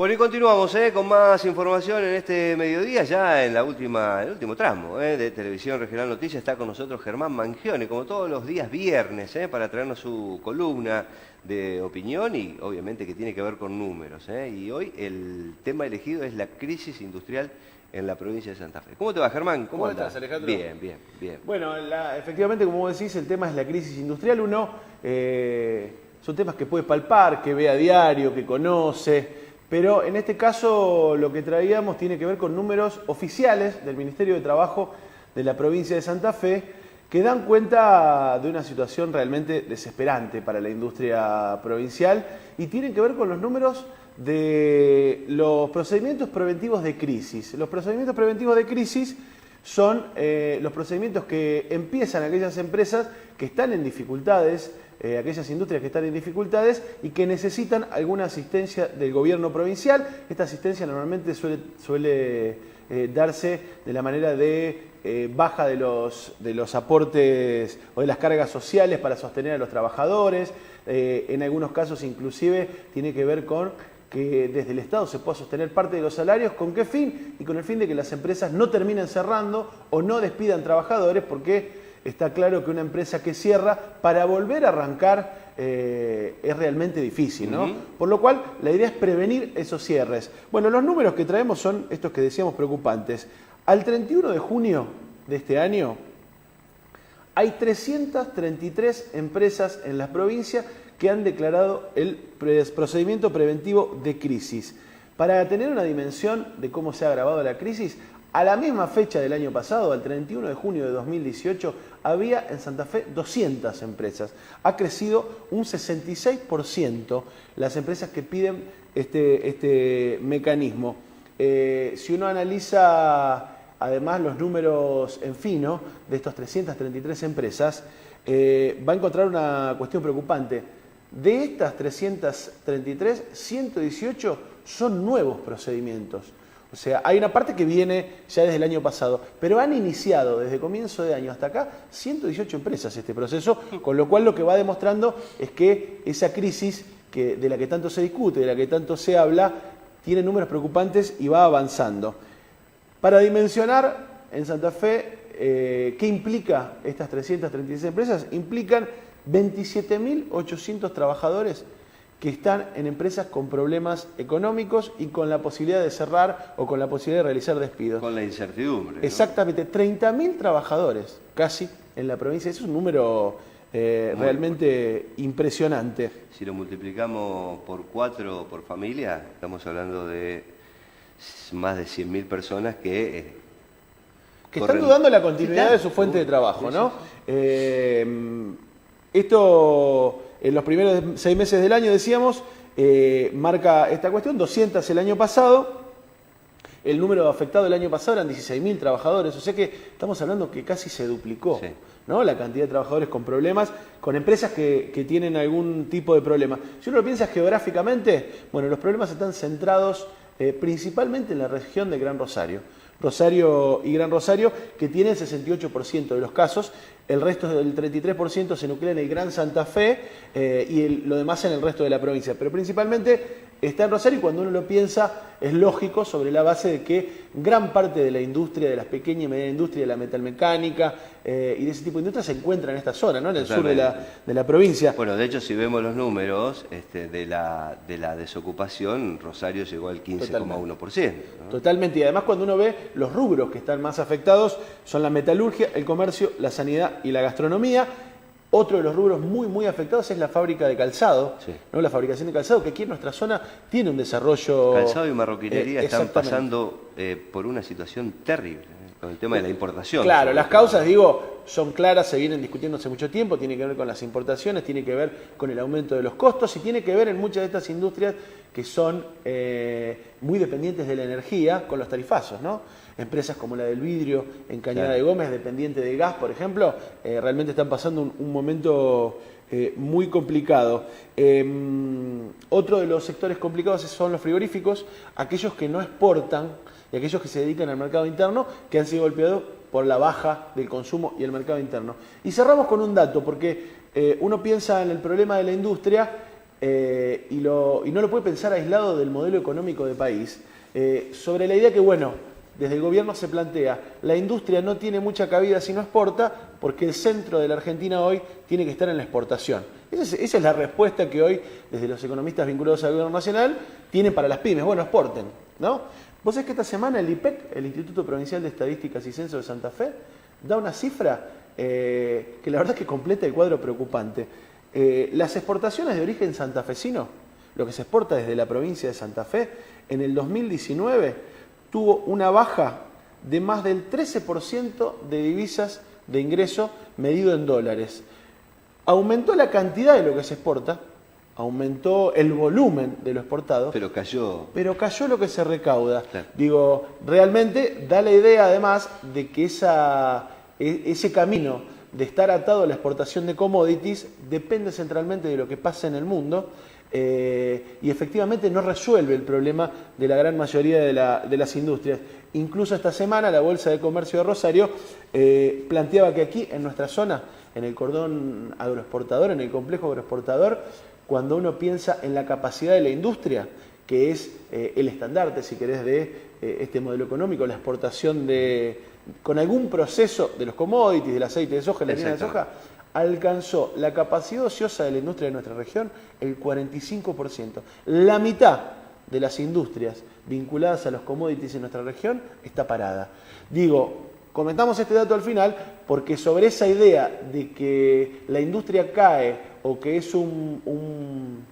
Bueno, y continuamos con más información en este mediodía, ya en el último tramo de Televisión Regional Noticias. Está con nosotros Germán Mangione, como todos los días viernes, para traernos su columna de opinión y obviamente que tiene que ver con números. Y hoy el tema elegido es la crisis industrial en la provincia de Santa Fe. ¿Cómo te va, Germán? ¿Cómo estás, Alejandro? Bien, bien, bien. Bueno, efectivamente, como vos decís, el tema es la crisis industrial. Son temas que puede palpar, que ve a diario, que conoce. Pero en este caso lo que traíamos tiene que ver con números oficiales del Ministerio de Trabajo de la provincia de Santa Fe que dan cuenta de una situación realmente desesperante para la industria provincial y tienen que ver con los números de los procedimientos preventivos de crisis. Los procedimientos preventivos de crisis son los procedimientos que empiezan aquellas empresas que están en dificultades, aquellas industrias que están en dificultades y que necesitan alguna asistencia del gobierno provincial. Esta asistencia normalmente suele darse de la manera de baja de los aportes o de las cargas sociales para sostener a los trabajadores. En algunos casos inclusive tiene que ver con que desde el Estado se pueda sostener parte de los salarios. ¿Con qué fin? Y con el fin de que las empresas no terminen cerrando o no despidan trabajadores, porque está claro que una empresa que cierra, para volver a arrancar es realmente difícil, ¿no? Por lo cual, la idea es prevenir esos cierres. Bueno, los números que traemos son estos que decíamos preocupantes. Al 31 de junio de este año, hay 333 empresas en la provincia que han declarado el procedimiento preventivo de crisis. Para tener una dimensión de cómo se ha agravado la crisis, a la misma fecha del año pasado, al 31 de junio de 2018, había en Santa Fe 200 empresas. Ha crecido un 66% las empresas que piden este mecanismo. Si uno analiza además los números en fino de estos 333 empresas, va a encontrar una cuestión preocupante. De estas 333, 118 son nuevos procedimientos. O sea, hay una parte que viene ya desde el año pasado, pero han iniciado desde comienzo de año hasta acá 118 empresas este proceso, con lo cual lo que va demostrando es que esa crisis de la que tanto se discute, de la que tanto se habla, tiene números preocupantes y va avanzando. Para dimensionar en Santa Fe, ¿qué implica estas 336 empresas? Implican 27.800 trabajadores que están en empresas con problemas económicos y con la posibilidad de cerrar o con la posibilidad de realizar despidos. Con la incertidumbre, ¿no? Exactamente, 30.000 trabajadores casi en la provincia. Eso es un número realmente impresionante. Si lo multiplicamos por 4 por familia, estamos hablando de más de 100.000 personas que están dudando la continuidad de su fuente de trabajo, ¿no? Esto, en los primeros 6 meses del año, decíamos, marca esta cuestión, 200 el año pasado, el número afectado el año pasado eran 16.000 trabajadores, o sea que estamos hablando que casi se duplicó, sí, ¿no? La cantidad de trabajadores con problemas, con empresas que tienen algún tipo de problema. Si uno lo piensa geográficamente, bueno, los problemas están centrados principalmente en la región de Gran Rosario. Rosario y Gran Rosario, que tiene el 68% de los casos, el resto del 33% se nuclea en el Gran Santa Fe y lo demás en el resto de la provincia. Pero principalmente está en Rosario y cuando uno lo piensa es lógico sobre la base de que gran parte de la industria, de las pequeñas y medianas industrias, de la metalmecánica y de ese tipo de industria se encuentra en esta zona, ¿no? En el sur de la provincia. Bueno, de hecho, si vemos los números de la desocupación, Rosario llegó al 15,1%, ¿no? Totalmente, y además cuando uno ve los rubros que están más afectados son la metalurgia, el comercio, la sanidad y la gastronomía. Otro de los rubros muy afectados es la fábrica de calzado, sí, ¿no? La fabricación de calzado, que aquí en nuestra zona tiene un desarrollo... Calzado y marroquinería están pasando por una situación terrible, con el tema de la importación. Claro, las causas, digo, son claras, se vienen discutiendo hace mucho tiempo, tiene que ver con las importaciones, tiene que ver con el aumento de los costos y tiene que ver en muchas de estas industrias que son muy dependientes de la energía, con los tarifazos, ¿no? Empresas como la del vidrio en Cañada, claro, de Gómez, dependiente de gas, por ejemplo, realmente están pasando un momento muy complicado. Otro de los sectores complicados son los frigoríficos, aquellos que no exportan y aquellos que se dedican al mercado interno, que han sido golpeados por la baja del consumo y el mercado interno. Y cerramos con un dato, porque uno piensa en el problema de la industria y no lo puede pensar aislado del modelo económico de país, sobre la idea que, bueno, desde el gobierno se plantea, la industria no tiene mucha cabida si no exporta, porque el centro de la Argentina hoy tiene que estar en la exportación. Esa es la respuesta que hoy, desde los economistas vinculados al gobierno nacional, tienen para las pymes. Bueno, exporten, ¿no? Vos sabés que esta semana el IPEC, el Instituto Provincial de Estadísticas y Censo de Santa Fe, da una cifra que la verdad es que completa el cuadro preocupante. Las exportaciones de origen santafesino, lo que se exporta desde la provincia de Santa Fe, en el 2019 tuvo una baja de más del 13% de divisas de ingreso medido en dólares. Aumentó la cantidad de lo que se exporta, aumentó el volumen de lo exportado, pero cayó lo que se recauda. Claro. Digo, realmente da la idea además de que ese camino de estar atado a la exportación de commodities depende centralmente de lo que pasa en el mundo y efectivamente no resuelve el problema de la gran mayoría de las industrias. Incluso esta semana la Bolsa de Comercio de Rosario planteaba que aquí en nuestra zona, en el cordón agroexportador, en el complejo agroexportador, cuando uno piensa en la capacidad de la industria, que es el estandarte, si querés, de este modelo económico, la exportación con algún proceso de los commodities, del aceite de soja, la harina de soja, alcanzó la capacidad ociosa de la industria de nuestra región el 45%. La mitad de las industrias vinculadas a los commodities en nuestra región está parada. Digo, comentamos este dato al final porque sobre esa idea de que la industria cae o que es un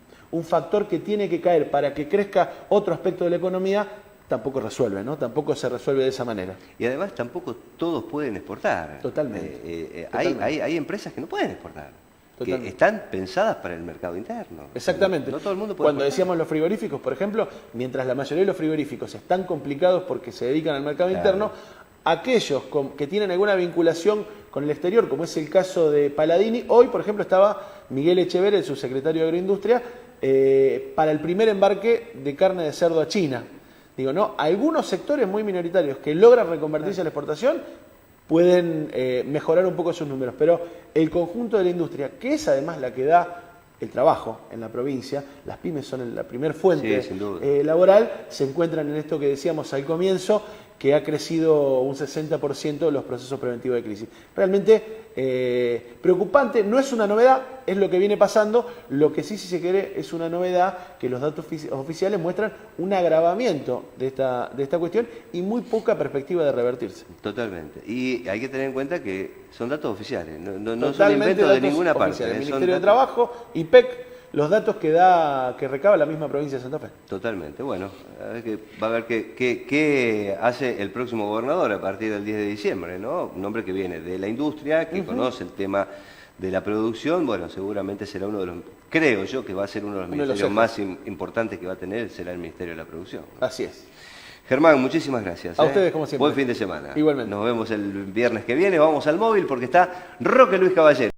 factor que tiene que caer para que crezca otro aspecto de la economía, tampoco resuelve, ¿no? Tampoco se resuelve de esa manera. Y además tampoco todos pueden exportar. Totalmente. Hay empresas que no pueden exportar, Totalmente. que están pensadas para el mercado interno. Exactamente. No todo el mundo puede Cuando exportar. decíamos los frigoríficos, por ejemplo, mientras la mayoría de los frigoríficos están complicados porque se dedican al mercado interno, aquellos que tienen alguna vinculación con el exterior, como es el caso de Paladini, hoy, por ejemplo, estaba Miguel Echeverri, el subsecretario de Agroindustria, para el primer embarque de carne de cerdo a China. Digo, no, algunos sectores muy minoritarios que logran reconvertirse a la exportación pueden mejorar un poco sus números, pero el conjunto de la industria, que es además la que da el trabajo en la provincia, las pymes son la primer fuente laboral, se encuentran en esto que decíamos al comienzo, que ha crecido un 60% los procesos preventivos de crisis. Realmente preocupante, no es una novedad, es lo que viene pasando, lo que sí, si se quiere, es una novedad que los datos oficiales muestran un agravamiento de esta cuestión y muy poca perspectiva de revertirse. Totalmente. Y hay que tener en cuenta que son datos oficiales, no son inventos de ninguna parte. El Ministerio de Trabajo, IPEC, los datos que recaba la misma provincia de Santa Fe. Totalmente. Bueno, va a ver qué hace el próximo gobernador a partir del 10 de diciembre, ¿no? Un hombre que viene de la industria, que conoce el tema de la producción. Bueno, seguramente será creo yo que va a ser uno de los ministerios más importantes que va a tener, será el Ministerio de la Producción. Así es. Germán, muchísimas gracias. A ustedes, como siempre. Buen fin de semana. Igualmente. Nos vemos el viernes que viene. Vamos al móvil porque está Roque Luis Caballero.